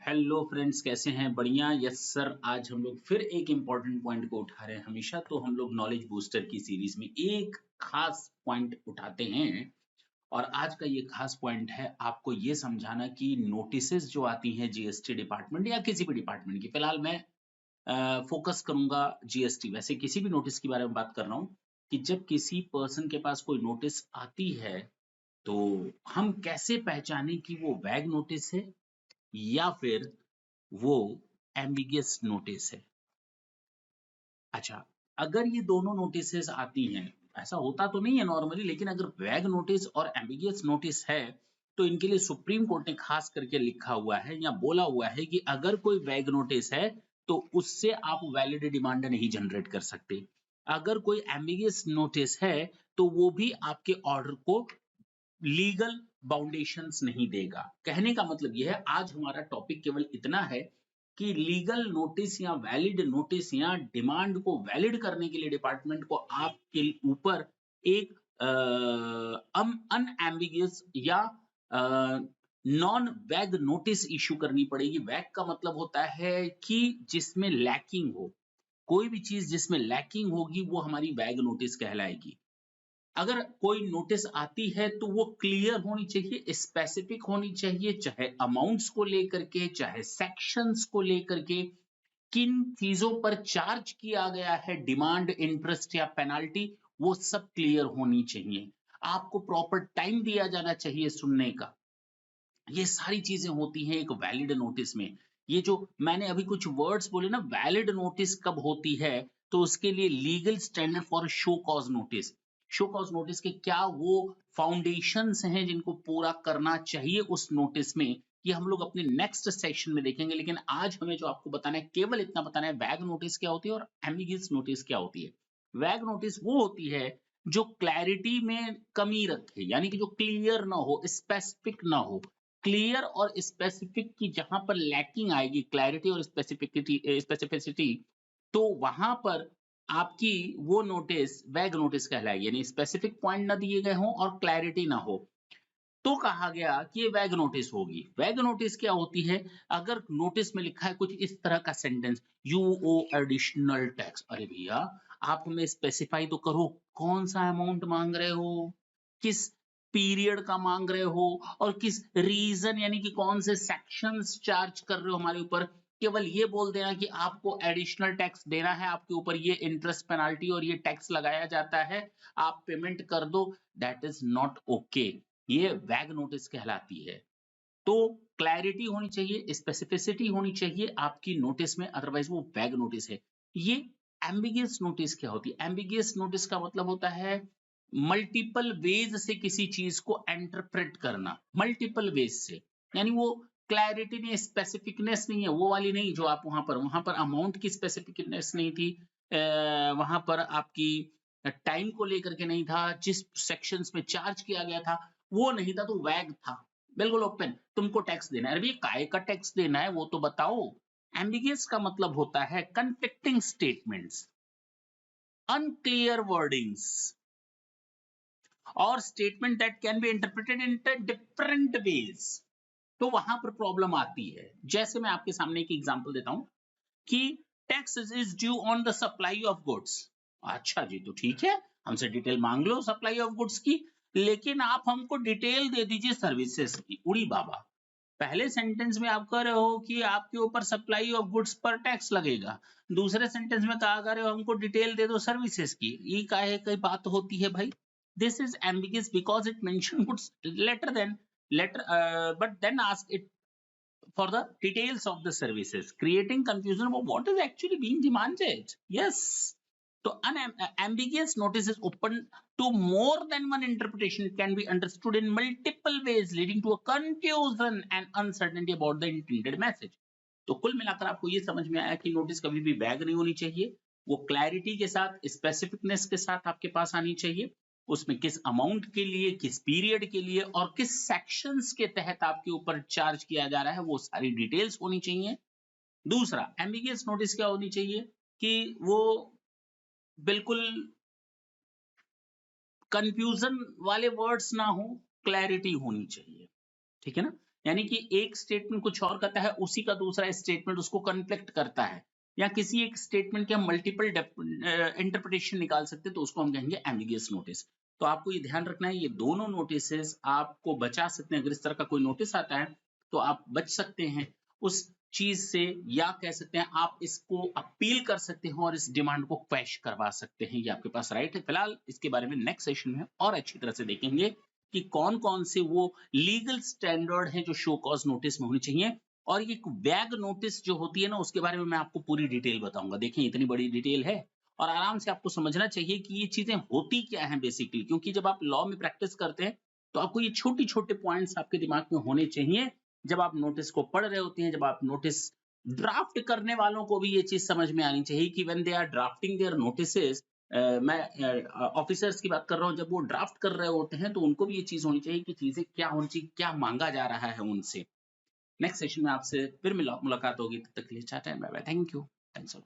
Hello friends, कैसे हैं? बढ़िया। यस सर, आज हम लोग फिर एक इम्पोर्टेंट पॉइंट को उठा रहे हैं। हमेशा तो हम लोग नॉलेज बूस्टर की सीरीज में एक खास पॉइंट उठाते हैं और आज का ये खास पॉइंट है आपको ये समझाना कि नोटिसेस जो आती हैं जीएसटी डिपार्टमेंट या किसी भी डिपार्टमेंट की, फिलहाल मैं फोकस करूंगा जीएसटी। वैसे किसी भी नोटिस के बारे में बात कर रहा हूँ कि जब किसी पर्सन के पास कोई नोटिस आती है तो हम कैसे पहचाने कि वो वैग नोटिस है या फिर वो एम्बिगियस नोटिस है। अच्छा, अगर ये दोनों नोटिसेस आती हैं, ऐसा होता तो नहीं है नॉर्मली, लेकिन अगर वैग नोटिस और एम्बिगियस नोटिस है तो इनके लिए सुप्रीम कोर्ट ने खास करके लिखा हुआ है या बोला हुआ है कि अगर कोई वैग नोटिस है तो उससे आप वैलिड डिमांड नहीं जनरेट कर सकते। अगर कोई एम्बिगियस नोटिस है तो वो भी आपके ऑर्डर को लीगल बाउंडेशंस नहीं देगा। कहने का मतलब यह है, आज हमारा टॉपिक केवल इतना है कि लीगल नोटिस या वैलिड नोटिस या डिमांड को वैलिड करने के लिए डिपार्टमेंट को आपके ऊपर एक अनएम्बिगियस या नॉन वैग नोटिस इशू करनी पड़ेगी। वैग का मतलब होता है कि जिसमें लैकिंग हो, कोई भी चीज जिसमें लैकिंग होगी वो हमारी वैग नोटिस कहलाएगी। अगर कोई नोटिस आती है तो वो क्लियर होनी चाहिए, स्पेसिफिक होनी चाहिए, चाहे अमाउंट्स को लेकर के, चाहे सेक्शंस को लेकर के, किन चीजों पर चार्ज किया गया है, डिमांड, इंटरेस्ट या पेनाल्टी, वो सब क्लियर होनी चाहिए। आपको प्रॉपर टाइम दिया जाना चाहिए सुनने का। ये सारी चीजें होती हैं एक वैलिड नोटिस में। ये जो मैंने अभी कुछ वर्ड्स बोले ना, वैलिड नोटिस कब होती है, तो उसके लिए legal standard for show cause notice. Show cause notice के क्या वो फाउंडेशंस हैं जिनको पूरा करना चाहिए उस नोटिस में, ये हम लोग अपने नेक्स्ट सेशन में देखेंगे। लेकिन आज हमें जो आपको बताना है, केवल इतना बताना है, वैग नोटिस क्या होती है और एम्बिगियस नोटिस क्या होती है। वैग नोटिस वो होती है जो क्लैरिटी में कमी रखे, यानी कि जो क्लियर ना हो, स्पेसिफिक ना हो। क्लियर और स्पेसिफिक की जहां पर लैकिंग आएगी, क्लैरिटी और स्पेसिफिसिटी, तो वहां पर आपकी वो नोटिस वैग नोटिस कहलाएगी। यानी स्पेसिफिक पॉइंट ना दिए गए हों और क्लैरिटी ना हो तो कहा गया कि ये वैग नोटिस होगी। वैग नोटिस क्या होती है? अगर नोटिस में लिखा है कुछ इस तरह का sentence, you owe additional tax, अरे भैया आप हमें स्पेसिफाई तो करो, कौन सा अमाउंट मांग रहे हो, किस पीरियड का मांग रहे हो और किस रीजन, यानी कि कौन से सेक्शंस चार्ज कर रहे हो हमारे ऊपर। केवल ये बोल देना कि आपको एडिशनल टैक्स देना है, आपके ऊपर ये इंटरेस्ट पेनाल्टी और ये टैक्स लगाया जाता है, आप पेमेंट कर दो, दैट इज नॉट ओके। ये वैग नोटिस कहलाती है। तो क्लैरिटी होनी चाहिए, स्पेसिफिसिटी होनी चाहिए आपकी नोटिस में, अदरवाइज वो वैग नोटिस है। ये एम्बिगियस नोटिस क्या होती है? एम्बिगियस नोटिस का मतलब होता है मल्टीपल वेज से किसी चीज को इंटरप्रेट करना, मल्टीपल वेज से। यानी वो क्लैरिटी नहीं, स्पेसिफिकनेस नहीं है, वो वाली नहीं जो आप वहां पर अमाउंट की स्पेसिफिकनेस नहीं थी, वहां पर आपकी टाइम को लेकर के नहीं था, जिस सेक्शंस में चार्ज किया गया था वो नहीं था, तो वैग था, बिल्कुल ओपन। तुमको टैक्स देना है, अरे भैया काय का टैक्स देना है वो तो बताओ। एम्बिगियस का मतलब होता है कन्फ्लिक्टिंग स्टेटमेंट्स, अनक्लियर वर्डिंग्स और statement that can be interpreted in different ways. तो वहां पर प्रॉब्लम आती है। जैसे मैं आपके सामने एक एग्जांपल देता हूं कि tax is due on the supply of goods. अच्छा जी, तो ठीक है, हमसे डिटेल मांग लो सप्लाई ऑफ गुड्स की, लेकिन आप हमको डिटेल दे दीजिए सर्विसेज की। उड़ी बाबा, पहले सेंटेंस में आप कह रहे हो कि आपके ऊपर सप्लाई ऑफ गुड्स पर टैक्स लगेगा, दूसरे सेंटेंस में कहा कर रहे हो हमको डिटेल दे दो सर्विसेज की। ये काहे की बात होती है भाई? This is ambiguous because it mention goods letter then letter but then ask it for the details of the services, creating confusion about what is actually being demanded. Yes. So ambiguous notice is open to more than one interpretation. It can be understood in multiple ways, leading to a confusion and uncertainty about the intended message. तो कुल मिलाकर आपको ये समझ में आया कि notice कभी भी वैग नहीं होनी चाहिए, वो क्लैरिटी के साथ, स्पेसिफिकनेस के साथ आपके पास आनी चाहिए। उसमें किस अमाउंट के लिए, किस पीरियड के लिए और किस सेक्शंस के तहत आपके ऊपर चार्ज किया जा रहा है, वो सारी डिटेल्स होनी चाहिए। दूसरा, एम्बिगियस नोटिस क्या होनी चाहिए कि वो बिल्कुल कंफ्यूजन वाले वर्ड्स ना हो, क्लैरिटी होनी चाहिए। ठीक है ना? यानी कि एक स्टेटमेंट कुछ और कहता है, उसी का दूसरा स्टेटमेंट उसको कन्फ्लिक्ट करता है, या किसी एक स्टेटमेंट के हम मल्टीपल इंटरप्रिटेशन निकाल सकते हैं, तो उसको हम कहेंगे एम्बिगियस नोटिस। तो आपको ये ध्यान रखना है, ये दोनों नोटिसेस आपको बचा सकते हैं। अगर इस तरह का कोई नोटिस आता है तो आप बच सकते हैं उस चीज से, या कह सकते हैं आप इसको अपील कर सकते हो और इस डिमांड को क्वैश करवा सकते हैं। ये आपके पास राइट है। फिलहाल इसके बारे में नेक्स्ट सेशन में और अच्छी तरह से देखेंगे कि कौन कौन से वो लीगल स्टैंडर्ड हैं जो शो कॉज नोटिस में होनी चाहिए। और ये वैग नोटिस जो होती है ना, उसके बारे में मैं आपको पूरी डिटेल बताऊंगा। देखें, इतनी बड़ी डिटेल है और आराम से आपको समझना चाहिए कि ये चीजें होती क्या हैं बेसिकली, क्योंकि जब आप लॉ में प्रैक्टिस करते हैं तो आपको ये छोटी छोटे पॉइंट्स आपके दिमाग में होने चाहिए। जब आप नोटिस को पढ़ रहे होते हैं, जब आप नोटिस ड्राफ्ट करने वालों को भी ये चीज समझ में आनी चाहिए कि when they are drafting their notices, मैं ऑफिसर्स की बात कर रहा हूँ, जब वो ड्राफ्ट कर रहे होते हैं तो उनको भी ये चीज होनी चाहिए कि चीजें क्या होनी चाहिए, क्या मांगा जा रहा है उनसे। नेक्स्ट सेशन में आपसे फिर मुलाकात होगी। तब तक के लिए टाटा, bye bye, thank you, thanks.